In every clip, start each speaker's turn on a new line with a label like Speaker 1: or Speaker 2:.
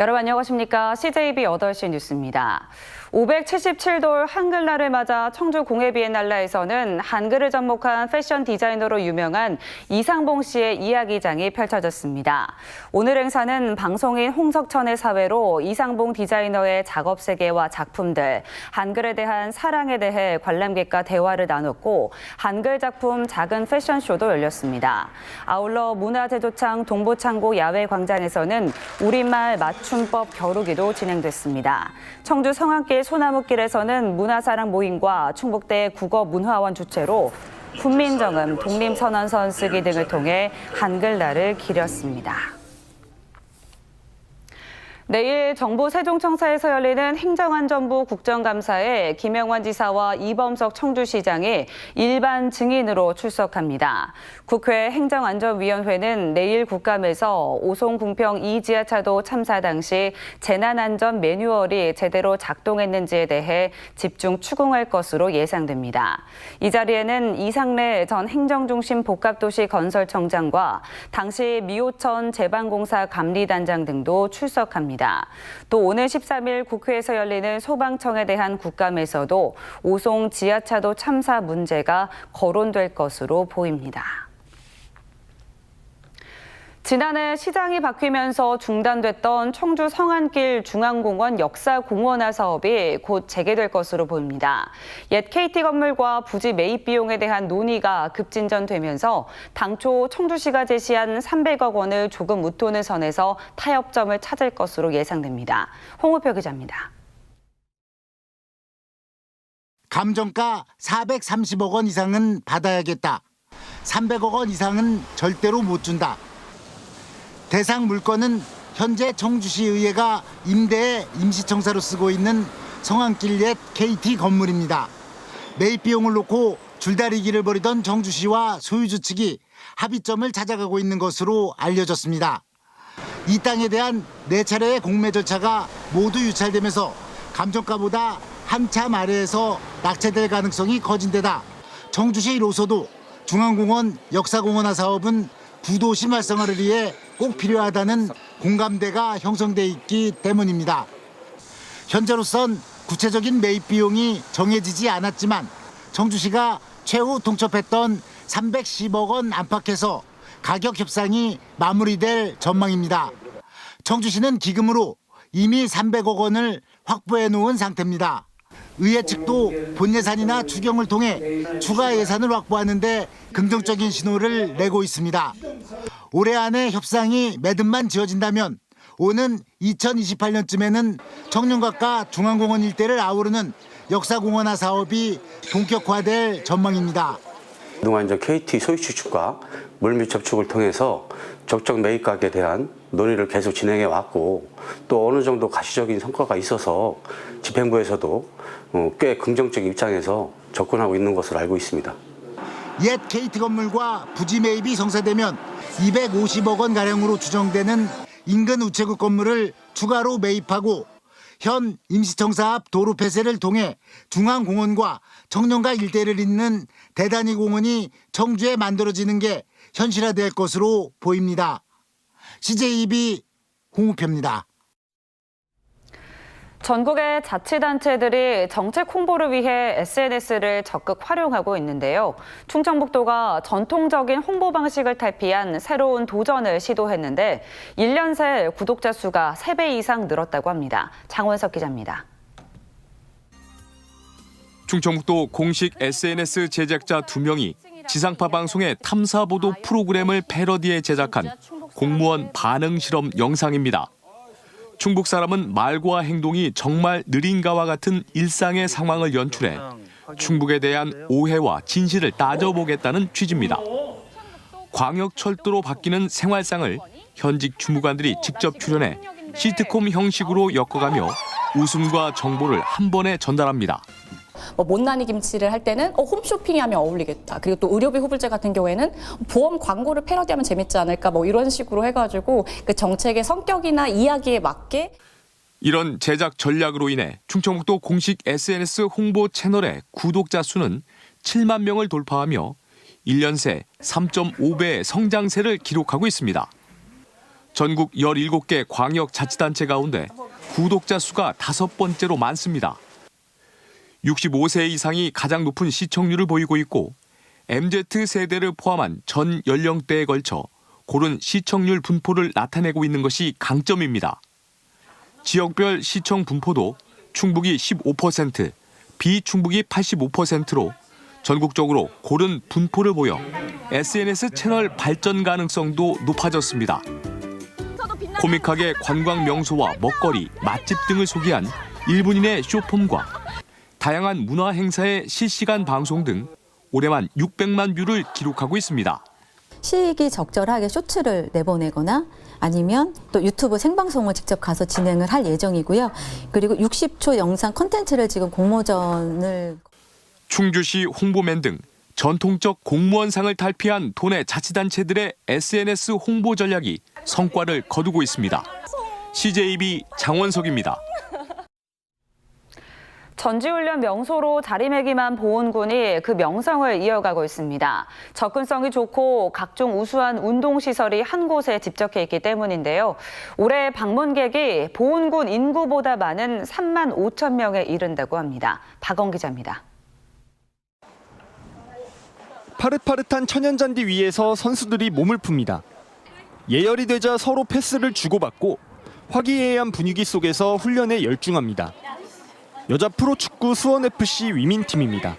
Speaker 1: 여러분 안녕하십니까? CJB 8시 뉴스입니다. 577돌 한글날을 맞아 청주 공예비엔날레에서는 한글을 접목한 패션 디자이너로 유명한 이상봉 씨의 이야기장이 펼쳐졌습니다. 오늘 행사는 방송인 홍석천의 사회로 이상봉 디자이너의 작업 세계와 작품들, 한글에 대한 사랑에 대해 관람객과 대화를 나눴고 한글 작품 작은 패션쇼도 열렸습니다. 아울러 문화제조창 동부창고 야외광장에서는 우리말 맞춤법 겨루기도 진행됐습니다. 청주 성안길 소나무길에서는 문화사랑 모임과 충북대 국어문화원 주최로 군민정음, 독립선언선 쓰기 등을 통해 한글날을 기렸습니다. 내일 정부 세종청사에서 열리는 행정안전부 국정감사에 김영환 지사와 이범석 청주시장이 일반 증인으로 출석합니다. 국회 행정안전위원회는 내일 국감에서 오송궁평 2지하차도 참사 당시 재난안전 매뉴얼이 제대로 작동했는지에 대해 집중 추궁할 것으로 예상됩니다. 이 자리에는 이상래 전 행정중심 복합도시 건설청장과 당시 미호천 제방공사 감리단장 등도 출석합니다. 또 오늘 13일 국회에서 열리는 소방청에 대한 국감에서도 오송 지하차도 참사 문제가 거론될 것으로 보입니다. 지난해 시장이 바뀌면서 중단됐던 청주 성안길 중앙공원 역사공원화 사업이 곧 재개될 것으로 보입니다. 옛 KT 건물과 부지 매입 비용에 대한 논의가 급진전되면서 당초 청주시가 제시한 300억 원을 조금 웃도는 선에서 타협점을 찾을 것으로 예상됩니다. 홍우표 기자입니다.
Speaker 2: 감정가 430억 원 이상은 받아야겠다. 300억 원 이상은 절대로 못 준다. 대상 물건은 현재 청주시의회가 임대에 임시청사로 쓰고 있는 성안길 옛 KT 건물입니다. 매입 비용을 놓고 줄다리기를 벌이던 청주시와 소유주 측이 합의점을 찾아가고 있는 것으로 알려졌습니다. 이 땅에 대한 4차례의 공매 절차가 모두 유찰되면서 감정가보다 한참 아래에서 낙찰될 가능성이 커진 데다 청주시로서도 중앙공원 역사공원화 사업은 구도심 활성화를 위해 꼭 필요하다는 공감대가 형성돼 있기 때문입니다. 현재로선 구체적인 매입 비용이 정해지지 않았지만 청주시가 최후 통첩했던 310억 원 안팎에서 가격 협상이 마무리될 전망입니다. 청주시는 기금으로 이미 300억 원을 확보해 놓은 상태입니다. 의회 측도 본 예산이나 추경을 통해 추가 예산을 확보하는 데 긍정적인 신호를 내고 있습니다. 올해 안에 협상이 매듭만 지어진다면 오는 2028년쯤에는 청년각과 중앙공원 일대를 아우르는 역사공원화 사업이 본격화될 전망입니다.
Speaker 3: 그동안 KT 소유주 측과 물밑 접촉을 통해서 적정 매입가격에 대한 논의를 계속 진행해 왔고 또 어느 정도 가시적인 성과가 있어서 집행부에서도 꽤 긍정적 입장에서 접근하고 있는 것으로 알고 있습니다.
Speaker 2: 옛 KT 건물과 부지 매입이 성사되면 250억 원가량으로 추정되는 인근 우체국 건물을 추가로 매입하고 현 임시청사 앞 도로 폐쇄를 통해 중앙공원과 청년각 일대를 잇는 대단위 공원이 청주에 만들어지는 게 현실화될 것으로 보입니다. CJB 홍우표입니다.
Speaker 1: 전국의 자치단체들이 정책 홍보를 위해 SNS를 적극 활용하고 있는데요. 충청북도가 전통적인 홍보 방식을 탈피한 새로운 도전을 시도했는데 1년 새 구독자 수가 3배 이상 늘었다고 합니다. 장원석 기자입니다.
Speaker 4: 충청북도 공식 SNS 제작자 2명이 지상파 방송의 탐사보도 프로그램을 패러디해 제작한 공무원 반응 실험 영상입니다. 충북 사람은 말과 행동이 정말 느린가와 같은 일상의 상황을 연출해 충북에 대한 오해와 진실을 따져보겠다는 취지입니다. 광역철도로 바뀌는 생활상을 현직 주무관들이 직접 출연해 시트콤 형식으로 엮어가며 웃음과 정보를 한 번에 전달합니다.
Speaker 5: 못난이 김치를 할 때는 홈쇼핑이 하면 어울리겠다. 그리고 또 의료비 후불제 같은 경우에는 보험 광고를 패러디하면 재밌지 않을까 이런 식으로 해가지고 그 정책의 성격이나 이야기에 맞게
Speaker 4: 이런 제작 전략으로 인해 충청북도 공식 SNS 홍보 채널의 구독자 수는 7만 명을 돌파하며 1년 새 3.5배의 성장세를 기록하고 있습니다. 전국 17개 광역자치단체 가운데 구독자 수가 5번째로 많습니다. 65세 이상이 가장 높은 시청률을 보이고 있고 MZ세대를 포함한 전 연령대에 걸쳐 고른 시청률 분포를 나타내고 있는 것이 강점입니다. 지역별 시청 분포도 충북이 15%, 비충북이 85%로 전국적으로 고른 분포를 보여 SNS 채널 발전 가능성도 높아졌습니다. 코믹하게 관광 명소와 먹거리, 맛집 등을 소개한 1분인의 쇼폼과 다양한 문화 행사의 실시간 방송 등 올해만 600만 뷰를 기록하고 있습니다.
Speaker 6: 시기 적절하게 쇼츠를 내보내거나 아니면 또 유튜브 생방송을 직접 가서 진행을 할 예정이고요. 그리고 60초 영상 콘텐츠를 지금 공모전을
Speaker 4: 충주시 홍보맨 등 전통적 공무원상을 탈피한 도내 자치단체들의 SNS 홍보 전략이 성과를 거두고 있습니다. CJB 장원석입니다.
Speaker 1: 전지훈련 명소로 자리매김한 보훈군이 그 명성을 이어가고 있습니다. 접근성이 좋고 각종 우수한 운동시설이 한 곳에 집적해 있기 때문인데요. 올해 방문객이 보훈군 인구보다 많은 3만 5천 명에 이른다고 합니다. 박원 기자입니다.
Speaker 7: 파릇파릇한 천연잔디 위에서 선수들이 몸을 풉니다. 예열이 되자 서로 패스를 주고받고 화기애애한 분위기 속에서 훈련에 열중합니다. 여자 프로축구 수원FC 위민팀입니다.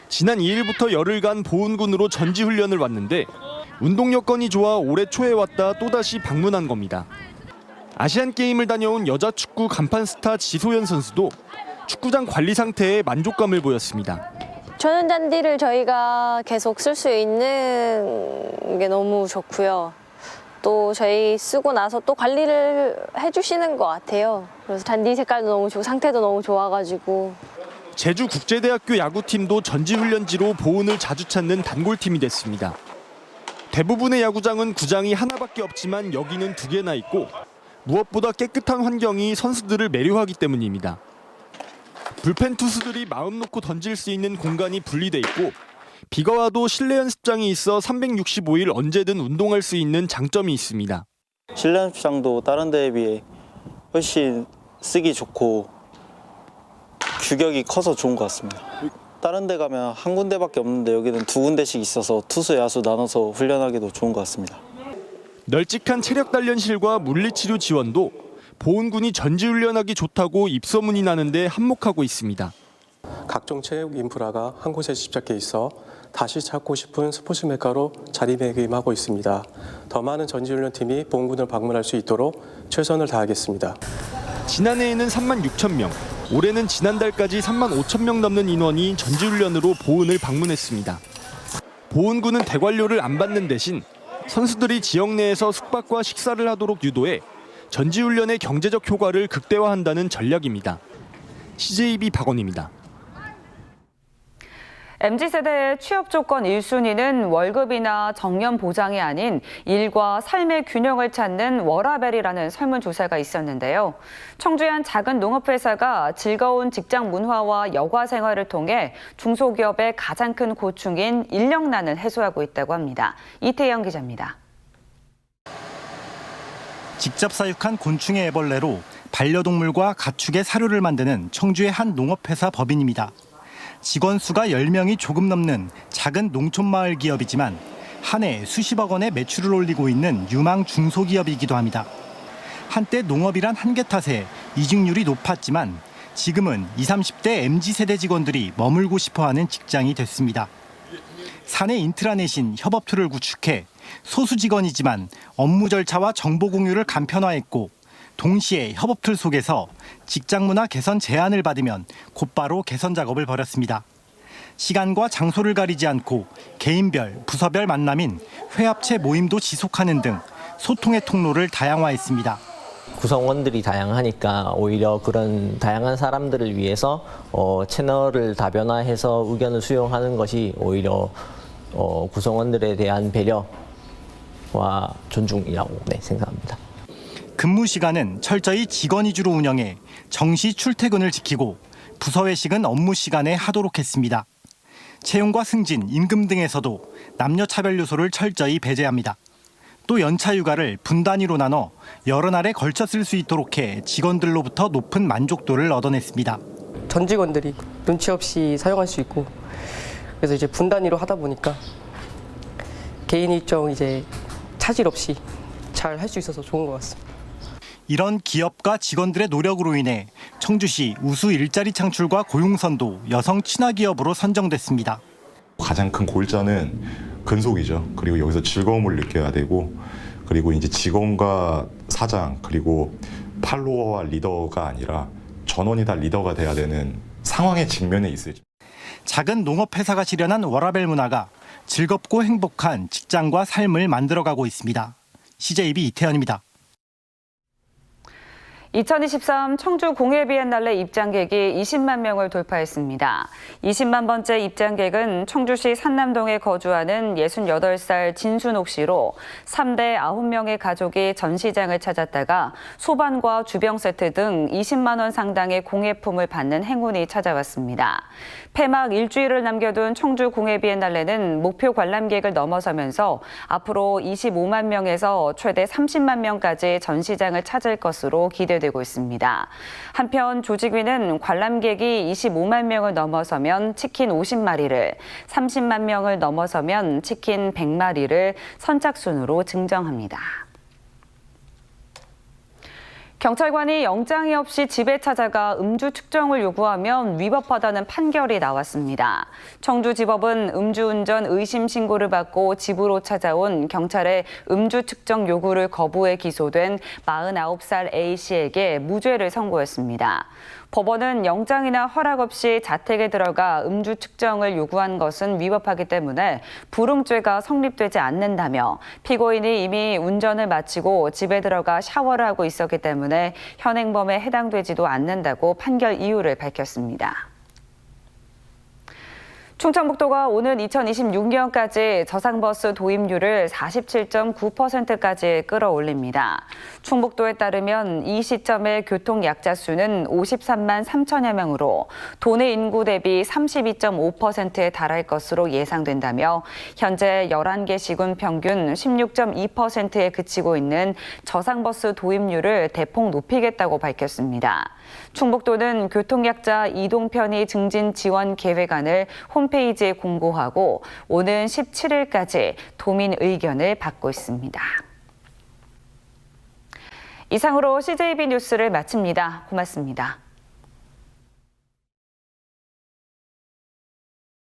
Speaker 7: 지난 2일부터 열흘간 보훈군으로 전지훈련을 왔는데 운동 여건이 좋아 올해 초에 왔다 또다시 방문한 겁니다. 아시안게임을 다녀온 여자 축구 간판 스타 지소연 선수도 축구장 관리 상태에 만족감을 보였습니다.
Speaker 8: 천연잔디를 저희가 계속 쓸 수 있는 게 너무 좋고요. 또 저희 쓰고 나서 또 관리를 해주시는 것 같아요. 그래서 잔디 색깔도 너무 좋고 상태도 너무 좋아가지고.
Speaker 7: 제주국제대학교 야구팀도 전지훈련지로 보훈을 자주 찾는 단골팀이 됐습니다. 대부분의 야구장은 구장이 하나밖에 없지만 여기는 2개나 있고 무엇보다 깨끗한 환경이 선수들을 매료하기 때문입니다. 불펜 투수들이 마음 놓고 던질 수 있는 공간이 분리돼 있고 비가 와도 실내 연습장이 있어 365일 언제든 운동할 수 있는 장점이 있습니다.
Speaker 9: 실내 연습장도 다른 데에 비해 훨씬 쓰기 좋고 규격이 커서 좋은 것 같습니다. 다른 데 가면 한 군데밖에 없는데 여기는 2군데씩 있어서 투수, 야수 나눠서 훈련하기도 좋은 것 같습니다.
Speaker 7: 널찍한 체력 단련실과 물리치료 지원도 보훈군이 전지훈련하기 좋다고 입소문이 나는데 한몫하고 있습니다.
Speaker 10: 각종 체육 인프라가 한 곳에 집착해 있어 다시 찾고 싶은 스포츠 메카로 자리매김하고 있습니다. 더 많은 전지훈련팀이 보훈군을 방문할 수 있도록 최선을 다하겠습니다.
Speaker 7: 지난해에는 3만 6천 명, 올해는 지난달까지 3만 5천 명 넘는 인원이 전지훈련으로 보훈을 방문했습니다. 보훈군은 대관료를 안 받는 대신 선수들이 지역 내에서 숙박과 식사를 하도록 유도해 전지훈련의 경제적 효과를 극대화한다는 전략입니다. CJB 박원입니다.
Speaker 1: MZ세대의 취업 조건 1순위는 월급이나 정년 보장이 아닌 일과 삶의 균형을 찾는 워라밸이라는 설문조사가 있었는데요. 청주의 한 작은 농업회사가 즐거운 직장 문화와 여가 생활을 통해 중소기업의 가장 큰 고충인 인력난을 해소하고 있다고 합니다. 이태영 기자입니다.
Speaker 11: 직접 사육한 곤충의 애벌레로 반려동물과 가축의 사료를 만드는 청주의 한 농업회사 법인입니다. 직원 수가 10명이 조금 넘는 작은 농촌마을 기업이지만 한 해 수십억 원의 매출을 올리고 있는 유망 중소기업이기도 합니다. 한때 농업이란 한계 탓에 이직률이 높았지만 지금은 20, 30대 MZ세대 직원들이 머물고 싶어하는 직장이 됐습니다. 사내 인트라넷인 협업툴을 구축해 소수 직원이지만 업무 절차와 정보 공유를 간편화했고 동시에 협업툴 속에서 직장 문화 개선 제안을 받으면 곧바로 개선 작업을 벌였습니다. 시간과 장소를 가리지 않고 개인별, 부서별 만남인 회합체 모임도 지속하는 등 소통의 통로를 다양화했습니다.
Speaker 12: 구성원들이 다양하니까 오히려 그런 다양한 사람들을 위해서 채널을 다변화해서 의견을 수용하는 것이 오히려 구성원들에 대한 배려와 존중이라고 생각합니다.
Speaker 11: 근무 시간은 철저히 직원 위주로 운영해 정시 출퇴근을 지키고 부서 회식은 업무 시간에 하도록 했습니다. 채용과 승진, 임금 등에서도 남녀 차별 요소를 철저히 배제합니다. 또 연차 휴가를 분 단위로 나눠 여러 날에 걸쳐 쓸 수 있도록 해 직원들로부터 높은 만족도를 얻어냈습니다.
Speaker 13: 전 직원들이 눈치 없이 사용할 수 있고 그래서 이제 분 단위로 하다 보니까 개인 일정 이제 차질 없이 잘 할 수 있어서 좋은 것 같습니다.
Speaker 11: 이런 기업과 직원들의 노력으로 인해 청주시 우수 일자리 창출과 고용선도 여성 친화 기업으로 선정됐습니다.
Speaker 14: 가장 큰 골자는 근속이죠. 그리고 여기서 즐거움을 느껴야 되고, 그리고 이제 직원과 사장 그리고 팔로워와 리더가 아니라 전원이 다 리더가 돼야 되는 상황에 직면해 있어요.
Speaker 11: 작은 농업회사가 실현한 워라밸 문화가 즐겁고 행복한 직장과 삶을 만들어가고 있습니다. CJB 이태현입니다.
Speaker 1: 2023 청주 공예비엔날레 입장객이 20만 명을 돌파했습니다. 20만 번째 입장객은 청주시 산남동에 거주하는 68살 진순옥 씨로 3대 9명의 가족이 전시장을 찾았다가 소반과 주병 세트 등 20만 원 상당의 공예품을 받는 행운이 찾아왔습니다. 폐막 일주일을 남겨둔 청주 공예비엔날레는 목표 관람객을 넘어서면서 앞으로 25만 명에서 최대 30만 명까지 전시장을 찾을 것으로 기대되고 있습니다. 한편 조직위는 관람객이 25만 명을 넘어서면 치킨 50마리를, 30만 명을 넘어서면 치킨 100마리를 선착순으로 증정합니다. 경찰관이 영장이 없이 집에 찾아가 음주 측정을 요구하면 위법하다는 판결이 나왔습니다. 청주지법은 음주운전 의심 신고를 받고 집으로 찾아온 경찰의 음주 측정 요구를 거부해 기소된 49살 A씨에게 무죄를 선고했습니다. 법원은 영장이나 허락 없이 자택에 들어가 음주 측정을 요구한 것은 위법하기 때문에 불응죄가 성립되지 않는다며 피고인이 이미 운전을 마치고 집에 들어가 샤워를 하고 있었기 때문에 현행범에 해당되지도 않는다고 판결 이유를 밝혔습니다. 충청북도가 오는 2026년까지 저상버스 도입률을 47.9%까지 끌어올립니다. 충북도에 따르면 이 시점에 교통약자 수는 53만 3천여 명으로 도내 인구 대비 32.5%에 달할 것으로 예상된다며 현재 11개 시군 평균 16.2%에 그치고 있는 저상버스 도입률을 대폭 높이겠다고 밝혔습니다. 충북도는 교통약자 이동 편의 증진 지원 계획안을 홈페이지에 공고하고 오는 17일까지 도민 의견을 받고 있습니다. 이상으로 CJB 뉴스를 마칩니다. 고맙습니다.